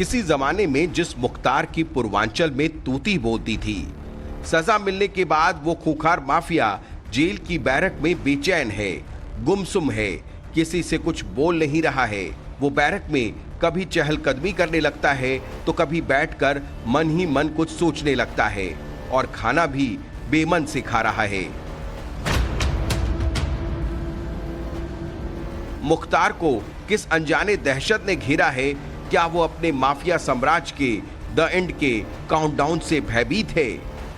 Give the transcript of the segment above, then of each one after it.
किसी जमाने में जिस मुख्तार की पूर्वांचल में तूती बोलती थी, सजा मिलने के बाद वो खूंखार माफिया जेल की बैरक में बेचैन है, गुमसुम है, किसी से कुछ बोल नहीं रहा है। वो बैरक में कभी चहलकदमी करने लगता है तो कभी बैठकर मन ही मन कुछ सोचने लगता है, और खाना भी बेमन से खा रहा है। मुख्तार को किस अनजाने दहशत ने घेरा है? क्या वो अपने माफिया साम्राज्य के द एंड के काउंटडाउन से भयभीत है?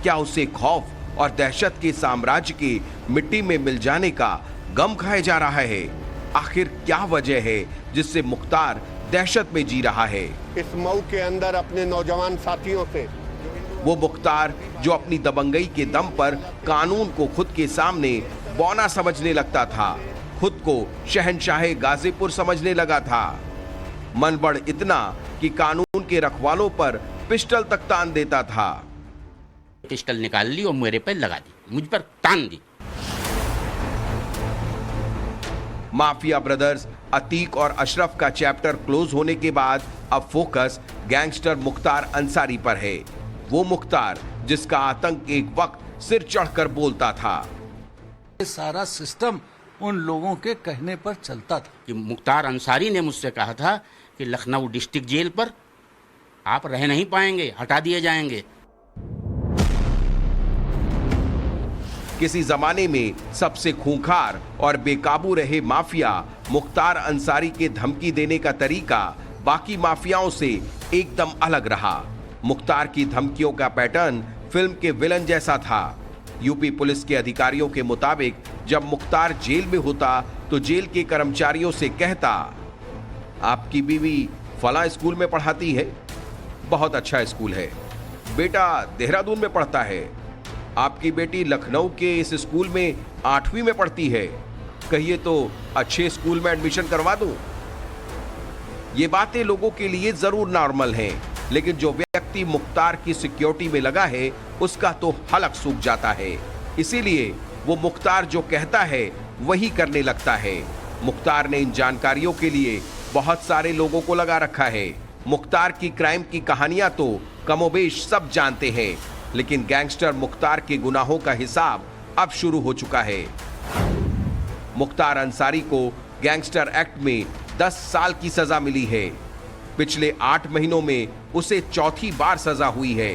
क्या उसे खौफ और दहशत के साम्राज्य के मिट्टी में मिल जाने का गम खाया जा रहा है? आखिर क्या वजह है जिससे मुख्तार दहशत में जी रहा है? इस मऊ के अंदर अपने नौजवान साथियों से वो मुख्तार जो अपनी दबंगई के दम पर कानून को खुद के सामने बौना समझने लगता था, खुद को शहंशाहे गाजीपुर समझने लगा था। मन बढ़ इतना कि कानून के रखवालों पर पिस्टल तक तान देता था। पिस्टल निकाल ली और मेरे पर लगा दी, मुझ पर तान दी। माफिया ब्रदर्स अतीक और अशरफ का चैप्टर क्लोज होने के बाद अब फोकस गैंगस्टर मुख्तार अंसारी पर है। वो मुख्तार जिसका आतंक एक वक्त सिर चढ़कर बोलता था। ये सारा सिस्टम उन लोगों के कहने पर चलता था कि मुख्तार अंसारी ने मुझसे कहा था कि लखनऊ डिस्ट्रिक्ट जेल पर आप रह नहीं पाएंगे, हटा दिए जाएंगे। किसी जमाने में सबसे खूंखार और बेकाबू रहे माफिया मुख्तार अंसारी के धमकी देने का तरीका बाकी माफियाओं से एकदम अलग रहा। मुख्तार की धमकियों का पैटर्न फिल्म के विलन जैसा था। यूपी पुलिस के अधिकारियों के मुताबिक जब मुख्तार जेल में होता तो जेल के कर्मचारियों से कहता, आपकी बीवी फला स्कूल में पढ़ाती है, बहुत अच्छा स्कूल है। बेटा देहरादून में पढ़ता है। आपकी बेटी लखनऊ के इस स्कूल में 8वीं में पढ़ती है, कहिए तो अच्छे स्कूल में एडमिशन करवा दूं। ये बातें लोगों के लिए जरूर नॉर्मल हैं, लेकिन जो व्यक्ति मुख्तार की सिक्योरिटी में लगा है उसका तो हलक सूख जाता है। इसीलिए वो मुख्तार जो कहता है वही करने लगता है। मुख्तार ने इन जानकारियों के लिए बहुत सारे लोगों को लगा रखा है। मुख्तार की क्राइम की कहानियां तो कमोबेश सब जानते हैं, लेकिन गैंगस्टर मुख्तार के गुनाहों का हिसाब अब शुरू हो चुका है। मुख्तार अंसारी को गैंगस्टर एक्ट में 10 साल की सजा मिली है। पिछले 8 महीनों में उसे चौथी बार सजा हुई है।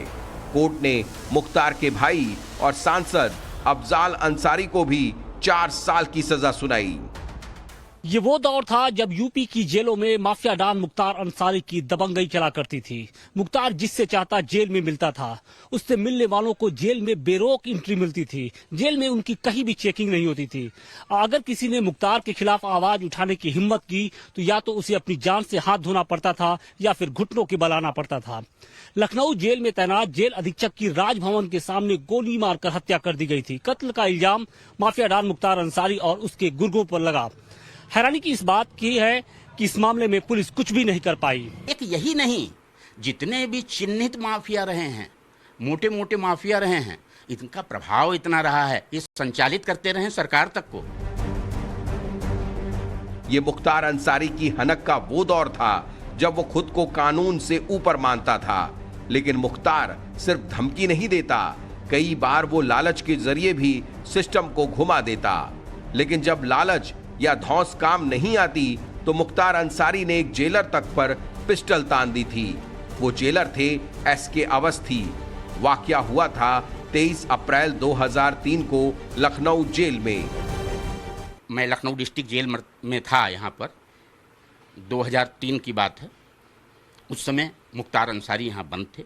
कोर्ट ने मुख्तार के भाई और सांसद अफजाल अंसारी को भी 4 साल की सजा सुनाई। ये वो दौर था जब यूपी की जेलों में माफिया डॉन मुख्तार अंसारी की दबंगई चला करती थी। मुख्तार जिससे चाहता जेल में मिलता था, उससे मिलने वालों को जेल में बेरोक एंट्री मिलती थी। जेल में उनकी कहीं भी चेकिंग नहीं होती थी। अगर किसी ने मुख्तार के खिलाफ आवाज उठाने की हिम्मत की तो या तो उसे अपनी जान से हाथ धोना पड़ता था या फिर घुटनों के बल आना पड़ता था। लखनऊ जेल में तैनात जेल अधीक्षक की राजभवन के सामने गोली मारकर हत्या कर दी गई थी। कत्ल का इल्जाम माफिया डॉन मुख्तार अंसारी और उसके गुर्गों पर लगा। हैरानी की इस बात की है कि इस मामले में पुलिस कुछ भी नहीं कर पाई। एक यही नहीं, जितने भी चिन्हित माफिया रहे हैं, मोटे मोटे माफिया रहे हैं, इनका प्रभाव इतना रहा है, ये संचालित करते रहे सरकार तक को। ये मुख्तार अंसारी की हनक का वो दौर था जब वो खुद को कानून से ऊपर मानता था। लेकिन मुख्तार सिर्फ धमकी नहीं देता, कई बार वो लालच के जरिए भी सिस्टम को घुमा देता। लेकिन जब लालच या धौंस काम नहीं आती तो मुख्तार अंसारी ने एक जेलर तक पर पिस्टल तान दी थी। वो जेलर थे एसके अवस्थी। वाकया हुआ था 23 अप्रैल 2003 को लखनऊ जेल में। मैं लखनऊ डिस्ट्रिक्ट जेल में था। यहाँ पर 2003 की बात है। उस समय मुख्तार अंसारी यहाँ बंद थे।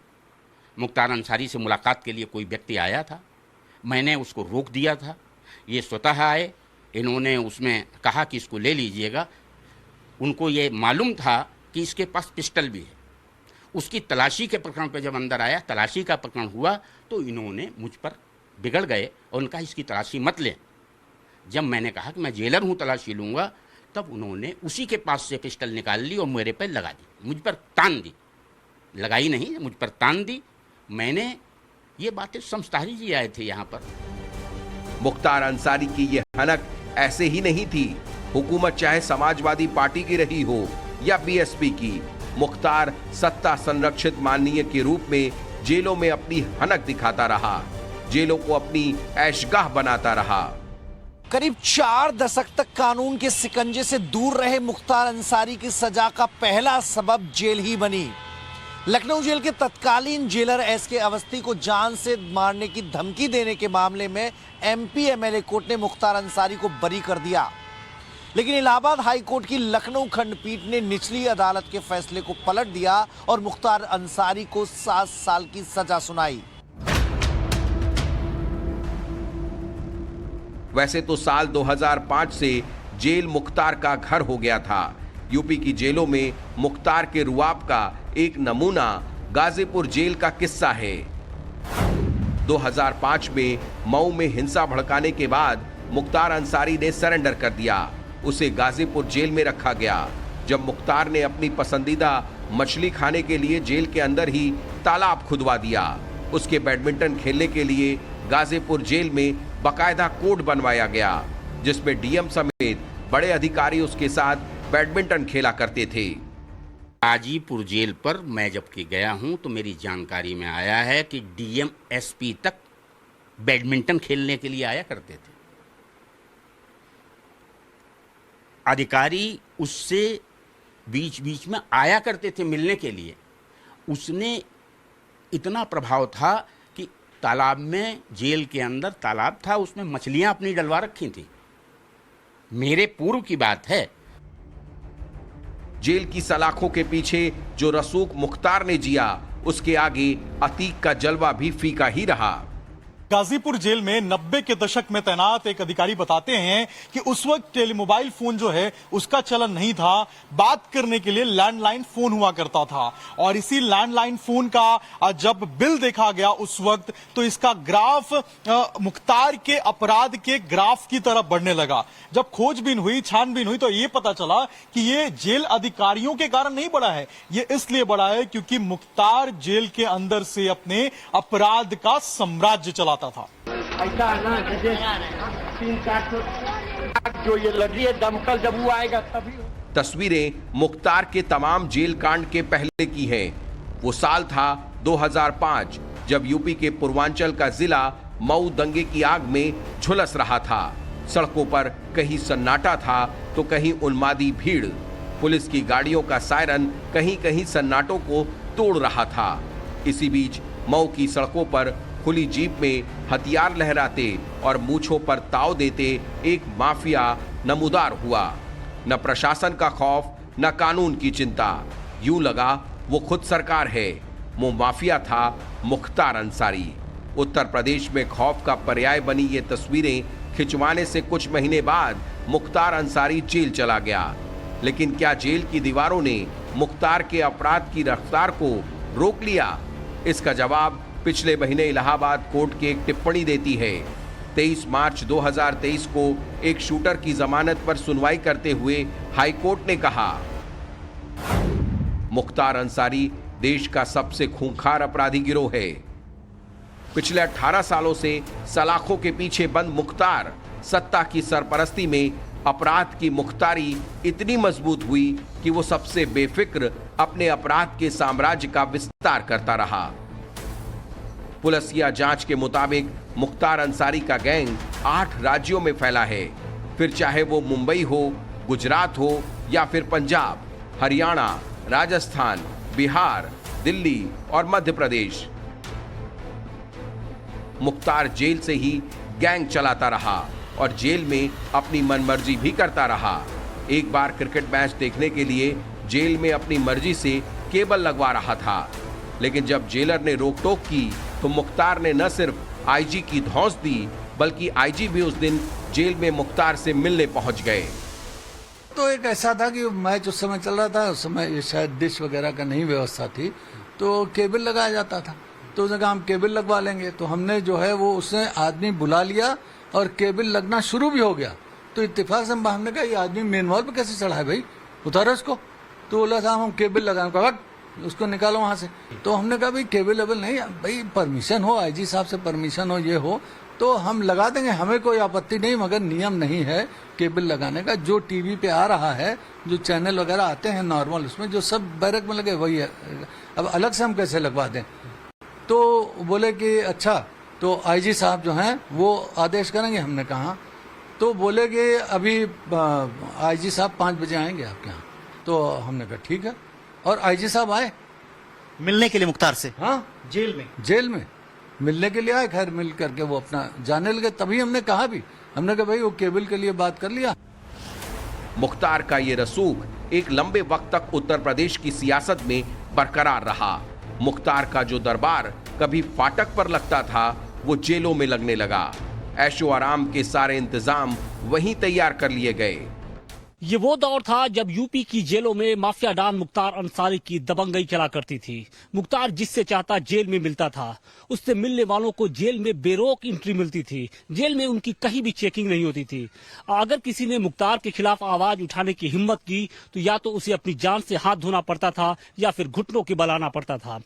मुख्तार अंसारी से मुलाकात के लिए कोई व्यक्ति आया था, मैंने उसको रोक दिया था। ये स्वतः आए, इन्होंने उसमें कहा कि इसको ले लीजिएगा। उनको ये मालूम था कि इसके पास पिस्टल भी है। उसकी तलाशी के प्रकरण पे जब अंदर आया, तलाशी का प्रकरण हुआ, तो इन्होंने मुझ पर बिगड़ गए और उनका इसकी तलाशी मत लें। जब मैंने कहा कि मैं जेलर हूँ, तलाशी लूँगा, तब उन्होंने उसी के पास से पिस्टल निकाल ली और मेरे पर लगा दी, मुझ पर तान दी। लगाई नहीं, मुझ पर तान दी। मैंने ये बातें समझदारी जी आए थे यहाँ पर। मुख्तार अंसारी की ये हनक ऐसे ही नहीं थी। हुकूमत चाहे समाजवादी पार्टी की रही हो या बीएसपी की, मुख्तार सत्ता संरक्षित माननीय के रूप में जेलों में अपनी हनक दिखाता रहा, जेलों को अपनी ऐशगाह बनाता रहा। करीब 4 दशक तक कानून के शिकंजे से दूर रहे मुख्तार अंसारी की सजा का पहला सबब जेल ही बनी। लखनऊ जेल के तत्कालीन जेलर एसके अवस्थी को जान से मारने की धमकी देने के मामले में एमपी एमएलए कोर्ट ने मुख्तार अंसारी को बरी कर दिया, लेकिन इलाहाबाद हाई कोर्ट की लखनऊ खंडपीठ ने निचली अदालत के फैसले को पलट दिया और मुख्तार अंसारी को 7 साल की सजा सुनाई। वैसे तो साल 2005 से जेल मुख्तार का घर हो गया था। यूपी की जेलों में मुख्तार के रुआब का एक नमूना गाजीपुर जेल का किस्सा है। 2005 में मऊ में हिंसा भड़काने के बाद मुख्तार अंसारी ने सरेंडर कर दिया। उसे गाजीपुर जेल में रखा गया। जब मुख्तार ने अपनी पसंदीदा मछली खाने के लिए जेल के अंदर ही तालाब खुदवा दिया। उसके बैडमिंटन खेलने के लिए गाजीपुर जेल में बकायदा कोर्ट बनवाया गया, जिसमें डीएम समेत बड़े अधिकारी उसके साथ बैडमिंटन खेला करते थे। गाजीपुर जेल पर मैं जबकि गया हूं तो मेरी जानकारी में आया है कि डीएम एसपी तक बैडमिंटन खेलने के लिए आया करते थे। अधिकारी उससे बीच बीच में आया करते थे मिलने के लिए। उसने इतना प्रभाव था कि तालाब में, जेल के अंदर तालाब था, उसमें मछलियां अपनी डलवा रखी थी। मेरे पूर्व की बात है। जेल की सलाखों के पीछे जो रसूख मुख्तार ने जिया, उसके आगे अतीक का जलवा भी फीका ही रहा। गाजीपुर जेल में 90 के दशक में तैनात एक अधिकारी बताते हैं कि उस वक्त टेलीमोबाइल फोन जो है उसका चलन नहीं था। बात करने के लिए लैंडलाइन फोन हुआ करता था और इसी लैंडलाइन फोन का जब बिल देखा गया उस वक्त, तो इसका ग्राफ मुख्तार के अपराध के ग्राफ की तरफ बढ़ने लगा। जब खोजबीन हुई, छानबीन हुई, तो ये पता चला कि ये जेल अधिकारियों के कारण नहीं बढ़ा है। ये इसलिए बढ़ा है क्योंकि मुख्तार जेल के अंदर से अपने अपराध का साम्राज्य चलाता था। ऐसा है ना, जैसे 300-400 जो ये लगी है दमकल, जब वो आएगा तभी। तस्वीरें मुख्तार के तमाम जेल कांड के पहले की हैं। वो साल था 2005, जब यूपी के पूर्वांचल का जिला मऊ दंगे की आग में झुलस रहा था। सड़कों पर कहीं सन्नाटा था तो कहीं उन्मादी भीड़। पुलिस की गाड़ियों का सायरन कहीं कहीं सन्नाटों को तोड़ रहा था। इसी बीच मऊ की सड़कों पर खुली जीप में हथियार लहराते और मूंछों पर ताव देते एक माफिया नमूदार हुआ। न प्रशासन का खौफ, न कानून की चिंता। यूं लगा वो खुद सरकार है। वो माफिया था मुख्तार अंसारी। उत्तर प्रदेश में खौफ का पर्याय बनी ये तस्वीरें खिंचवाने से कुछ महीने बाद मुख्तार अंसारी जेल चला गया। लेकिन क्या जेल की दीवारों ने मुख्तार के अपराध की रफ्तार को रोक लिया? इसका जवाब पिछले महीने इलाहाबाद कोर्ट की एक टिप्पणी देती है। 23 मार्च 2023 को एक शूटर की जमानत पर सुनवाई करते हुए हाई कोर्ट ने कहा, मुख्तार अंसारी देश का सबसे खूंखार अपराधी गिरोह है। पिछले 18 सालों से सलाखों के पीछे बंद मुख्तार सत्ता की सरपरस्ती में अपराध की मुख्तारी इतनी मजबूत हुई कि वो सबसे बेफिक्र अपने अपराध के साम्राज्य का विस्तार करता रहा। पुलिसिया जांच के मुताबिक मुख्तार अंसारी का गैंग 8 राज्यों में फैला है। फिर चाहे वो मुंबई हो, गुजरात हो या फिर पंजाब, हरियाणा, राजस्थान, बिहार, दिल्ली और मध्य प्रदेश। मुख्तार जेल से ही गैंग चलाता रहा और जेल में अपनी मनमर्जी भी करता रहा। एक बार क्रिकेट मैच देखने के लिए जेल में अपनी मर्जी से केबल लगवा रहा था, लेकिन जब जेलर ने रोक टोक की तो मुख्तार ने न सिर्फ आईजी की धौंस दी, बल्कि आईजी भी उस दिन जेल में मुख्तार से मिलने पहुंच गए। तो एक ऐसा था कि मैच उस समय चल रहा था, उस समय शायद डिश वगैरह का नहीं व्यवस्था थी, तो केबल लगाया जाता था। तो उसने कहा हम केबल लगवा लेंगे। तो हमने जो है वो उसने आदमी बुला लिया और केबल लगना शुरू भी हो गया। तो इत्तेफाक से हमने कहा ये आदमी मेन वॉल पे कैसे चढ़ा है भाई, उतारो इसको। तो बोला साहब हम केबल लगाए, उसको निकालो वहां से। तो हमने कहा भाई केबल वेबल नहीं, भाई परमिशन हो, आईजी साहब से परमिशन हो, ये हो, तो हम लगा देंगे, हमें कोई आपत्ति नहीं, मगर नियम नहीं है केबल लगाने का। जो टीवी पे आ रहा है, जो चैनल वगैरह आते हैं नॉर्मल, उसमें जो सब बैरक में लगे वही है। अब अलग से हम कैसे लगवा दें? तो बोले कि अच्छा, तो आईजी साहब जो हैं वो आदेश करेंगे। हमने कहा, तो बोले कि अभी आईजी साहब 5 बजे आएंगे आपके यहाँ। तो हमने कहा ठीक है, और आईजी साहब आए मिलने के लिए मुख्तार से। हाँ, जेल में मिलने के लिए आए। खैर मिल करके वो अपना जाने लगे। तभी हमने कहा भाई वो केबल के लिए बात कर लिया। मुख्तार का ये रसूख एक लंबे वक्त तक उत्तर प्रदेश की सियासत में बरकरार रहा। मुख्तार का जो दरबार कभी फाटक पर लगता था, वो जेलों में लगने लगा। ऐशो आराम के सारे इंतजाम वहीं तैयार कर लिए गए। ये वो दौर था जब यूपी की जेलों में माफिया डॉन मुख्तार अंसारी की दबंगई चला करती थी। मुख्तार जिससे चाहता जेल में मिलता था। उससे मिलने वालों को जेल में बेरोक एंट्री मिलती थी। जेल में उनकी कहीं भी चेकिंग नहीं होती थी। अगर किसी ने मुख्तार के खिलाफ आवाज उठाने की हिम्मत की तो या तो उसे अपनी जान से हाथ धोना पड़ता था या फिर घुटनों के बल आना पड़ता था।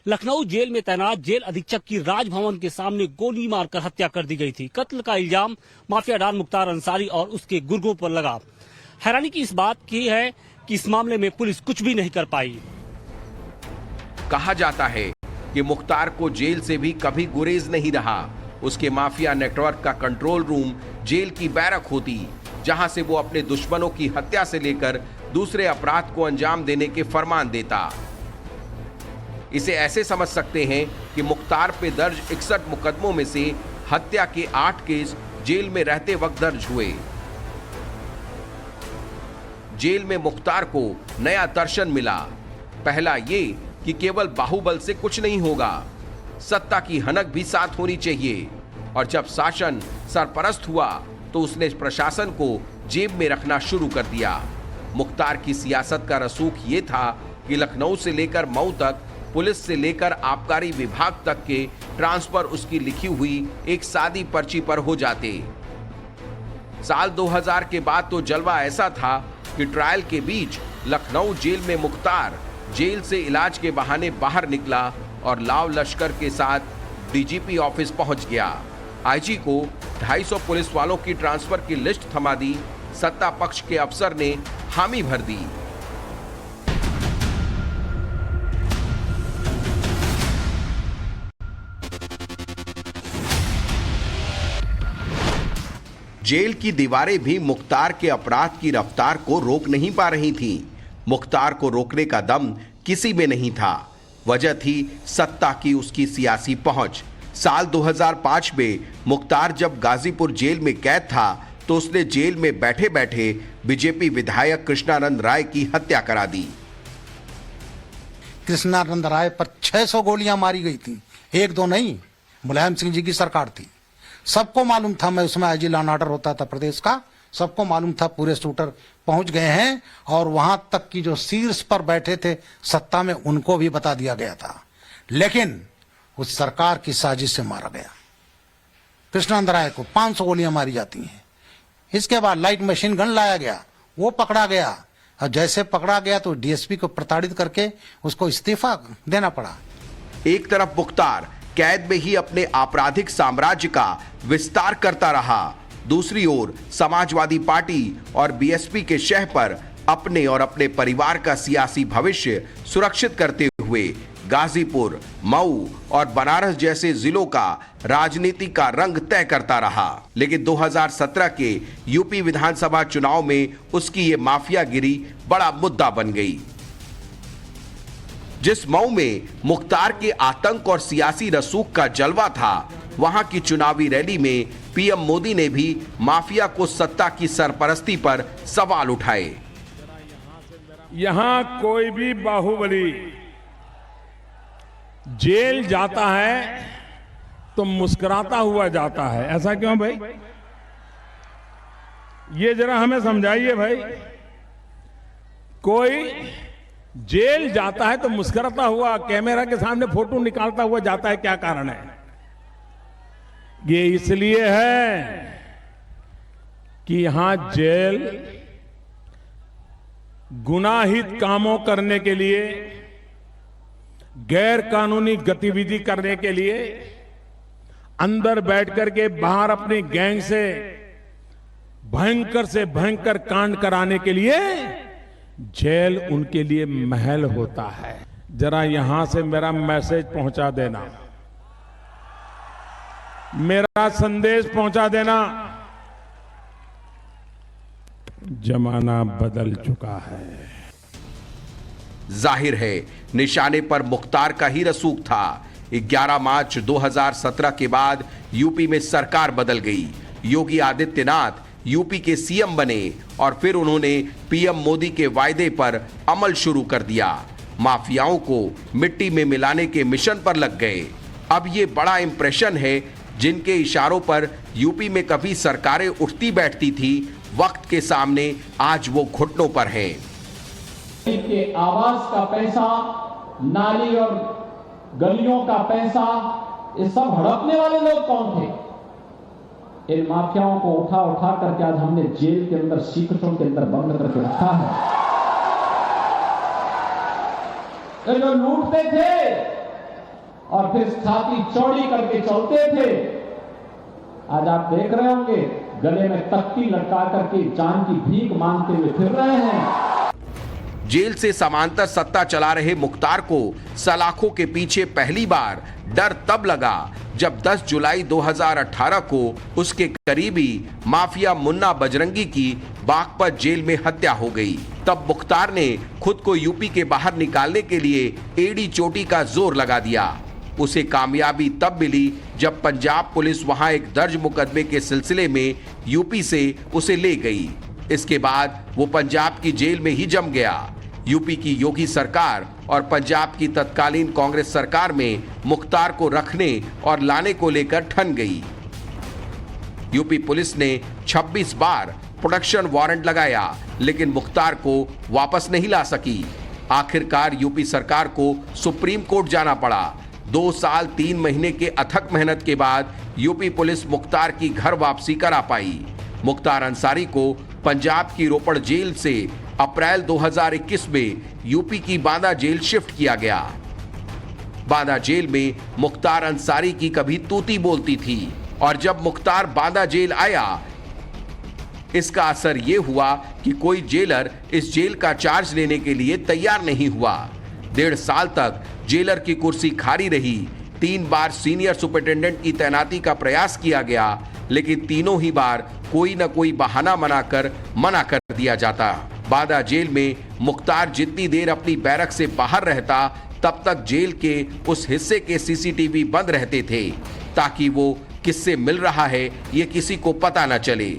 लखनऊ जेल में तैनात जेल अधीक्षक की राजभवन के सामने गोली मारकर हत्या कर दी गई थी। कत्ल का इल्जाम माफिया डॉन मुख्तार अंसारी और उसके गुर्गों पर लगा। हैरानी की इस बात की है कि इस मामले में पुलिस कुछ भी नहीं कर पाई। कहा जाता है कि मुख्तार को जेल से भी कभी गुरेज नहीं रहा। उसके माफिया नेटवर्क का कंट्रोल रूम जेल की बैरक होती, जहां से वो अपने दुश्मनों की हत्या से लेकर दूसरे अपराध को अंजाम देने के फरमान देता। इसे ऐसे समझ सकते हैं कि मुख्तार पे दर्ज 61 मुकदमों में से हत्या के 8 केस जेल में रहते वक्त दर्ज हुए। जेल में मुख्तार को नया दर्शन मिला। पहला ये कि केवल बाहुबल से कुछ नहीं होगा, सत्ता की हनक भी साथ होनी चाहिए। और जब शासन सरपरस्त हुआ तो उसने प्रशासन को जेब में रखना शुरू कर दिया। मुख्तार की सियासत का रसूख ये था कि लखनऊ से लेकर मऊ तक, पुलिस से लेकर आबकारी विभाग तक के ट्रांसफर उसकी लिखी हुई एक सादी पर्ची पर हो जाते। साल 2000 के बाद तो जलवा ऐसा था कि ट्रायल के बीच लखनऊ जेल में मुख्तार जेल से इलाज के बहाने बाहर निकला और लाव लश्कर के साथ डीजीपी ऑफिस पहुंच गया। आईजी को 250 पुलिस वालों की ट्रांसफर की लिस्ट थमा दी। सत्ता पक्ष के अफसर ने हामी भर दी। जेल की दीवारें भी मुख्तार के अपराध की रफ्तार को रोक नहीं पा रही थीं। मुख्तार को रोकने का दम किसी में नहीं था। वजह थी सत्ता की उसकी सियासी पहुंच। साल 2005 में मुख्तार जब गाजीपुर जेल में कैद था तो उसने जेल में बैठे बैठे बीजेपी विधायक कृष्णानंद राय की हत्या करा दी। कृष्णानंद राय पर 600 गोलियां मारी गई थी, एक दो नहीं। मुलायम सिंह जी की सरकार थी, सबको मालूम था। मैं उसमें आईजी लॉ एंड ऑर्डर होता था प्रदेश का, सबको मालूम था। पूरे शूटर पहुंच गए हैं और वहां तक की जो शीर्ष पर बैठे थे सत्ता में, उनको भी बता दिया गया था। लेकिन उस सरकार की साजिश से मारा गया। कृष्णानंद राय को 500 गोलियां मारी जाती हैं। इसके बाद लाइट मशीन गन लाया गया, वो पकड़ा गया। और जैसे पकड़ा गया तो डीएसपी को प्रताड़ित करके उसको इस्तीफा देना पड़ा। एक तरफ मुख्तार कैद में ही अपने आपराधिक साम्राज्य का विस्तार करता रहा, दूसरी ओर समाजवादी पार्टी और बीएसपी के शह पर अपने और अपने परिवार का सियासी भविष्य सुरक्षित करते हुए गाजीपुर, मऊ और बनारस जैसे जिलों का राजनीति का रंग तय करता रहा। लेकिन 2017 के यूपी विधानसभा चुनाव में उसकी ये माफियागिरी बड़ा मुद्दा बन गई। जिस मऊ में मुख्तार के आतंक और सियासी रसूख का जलवा था, वहां की चुनावी रैली में पीएम मोदी ने भी माफिया को सत्ता की सरपरस्ती पर सवाल उठाए। यहां कोई भी बाहुबली जेल जाता है तो मुस्कुराता हुआ जाता है, ऐसा क्यों भाई? ये जरा हमें समझाइए भाई। कोई जेल जाता है तो मुस्कुराता हुआ, कैमरा के सामने फोटो निकालता हुआ जाता है, क्या कारण है? ये इसलिए है कि यहां जेल गुनाहित कामों करने के लिए, गैर कानूनी गतिविधि करने के लिए अंदर बैठ करके बाहर अपनी गैंग से भयंकर कांड कराने के लिए जेल उनके लिए महल होता है। जरा यहां से मेरा मैसेज पहुंचा देना, मेरा संदेश पहुंचा देना, जमाना बदल चुका है। जाहिर है निशाने पर मुख्तार का ही रसूख था। 11 मार्च 2017 के बाद यूपी में सरकार बदल गई। योगी आदित्यनाथ यूपी के सीएम बने और फिर उन्होंने पीएम मोदी के वायदे पर अमल शुरू कर दिया। माफियाओं को मिट्टी में मिलाने के मिशन पर लग गए। अब ये बड़ा इंप्रेशन है, जिनके इशारों पर यूपी में कभी सरकारें उठती बैठती थी, वक्त के सामने आज वो घुटनों पर हैं। के आवास का पैसा, नाली और गलियों का पैसा, ये सब हड़पने वाले लोग कौन थे? इन माफियाओं को उठा करके आज हमने जेल के अंदर, सीकटों के अंदर बंद करके रखा है। ये जो लूटते थे और फिर छाती चौड़ी करके चलते थे, आज आप देख रहे होंगे गले में तख्ती लटका करके जान की भीख मांगते हुए फिर रहे हैं। जेल से समांतर सत्ता चला रहे मुख्तार को सलाखों के पीछे पहली बार डर तब लगा जब 10 जुलाई 2018 को उसके करीबी माफिया मुन्ना बजरंगी की बागपत जेल में हत्या हो गई। तब मुख्तार ने खुद को यूपी के बाहर निकालने के लिए एड़ी चोटी का जोर लगा दिया। उसे कामयाबी तब मिली जब पंजाब पुलिस वहां एक दर्ज मुकदमे के सिलसिले में यूपी से उसे ले गई। इसके बाद वो पंजाब की जेल में ही जम गया। यूपी की योगी सरकार और पंजाब की तत्कालीन कांग्रेस सरकार में मुख्तार को रखने और लाने को लेकर ठन गई। यूपी पुलिस ने 26 बार प्रोडक्शन वारंट लगाया, लेकिन मुख्तार को वापस नहीं ला सकी। आखिरकार यूपी सरकार को सुप्रीम कोर्ट जाना पड़ा। 2 साल 3 महीने के अथक मेहनत के बाद यूपी पुलिस मुख्तार की घर वापसी करा पाई। मुख्तार अंसारी को पंजाब की रोपड़ जेल से अप्रैल 2021 में यूपी की बांदा जेल शिफ्ट किया गया। बांदा जेल में मुख्तार अंसारी की कभी तूती बोलती थी, और जब मुख्तार बांदा जेल आया, इसका असर यह हुआ कि कोई जेलर इस जेल का चार्ज लेने के लिए तैयार नहीं हुआ। 1.5 साल तक जेलर की कुर्सी खाली रही। 3 बार सीनियर सुपरिटेंडेंट की तैनाती का प्रयास किया गया, लेकिन तीनों ही बार कोई न कोई बहाना बनाकर मना कर दिया जाता। बांदा जेल में मुख्तार जितनी देर अपनी बैरक से बाहर रहता, तब तक जेल के उस हिस्से के सीसीटीवी बंद रहते थे, ताकि वो किससे मिल रहा है ये किसी को पता न चले।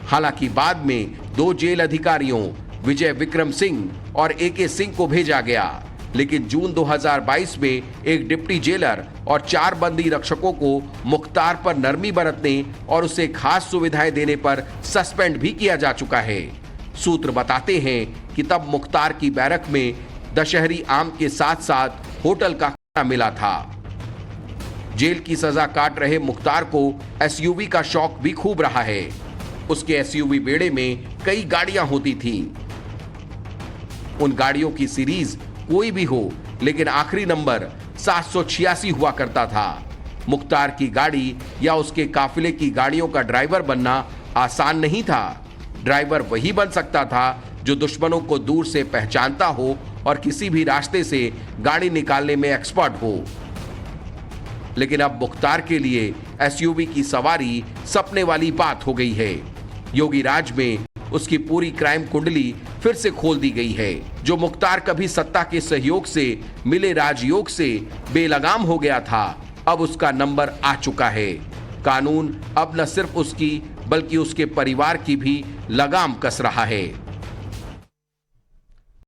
हालांकि बाद में 2 जेल अधिकारियों विजय विक्रम सिंह और AK सिंह को भेजा गया, लेकिन जून 2022 में एक डिप्टी जेलर और 4 बंदी रक्षकों को मुख्तार पर नरमी बरतने और उसे खास सुविधाएं देने पर सस्पेंड भी किया जा चुका है। सूत्र बताते हैं कि तब मुख्तार की बैरक में दशहरी आम के साथ साथ होटल का खाना मिला था। जेल की सजा काट रहे मुख्तार को SUV का शौक भी खूब रहा है। उसके SUV बेड़े में कई गाड़ियां होती थीं। उन गाड़ियों की सीरीज कोई भी हो, लेकिन आखिरी नंबर 786 हुआ करता था। मुख्तार की गाड़ी या उसके काफिले की गाड़ियों का ड्राइवर बनना आसान नहीं था। ड्राइवर वही बन सकता था जो दुश्मनों को दूर से पहचानता हो और किसी भी रास्ते से गाड़ी निकालने में एक्सपर्ट हो। लेकिन अब मुख्तार के लिए SUV की सवारी सपने वाली बात हो गई है। योगी राज में उसकी पूरी क्राइम कुंडली फिर से खोल दी गई है। जो मुख्तार कभी सत्ता के सहयोग से मिले राजयोग से बेलगाम हो गया था, अब उसका नंबर आ चुका है। कानून अब न सिर्फ उसकी बल्कि उसके परिवार की भी लगाम कस रहा है।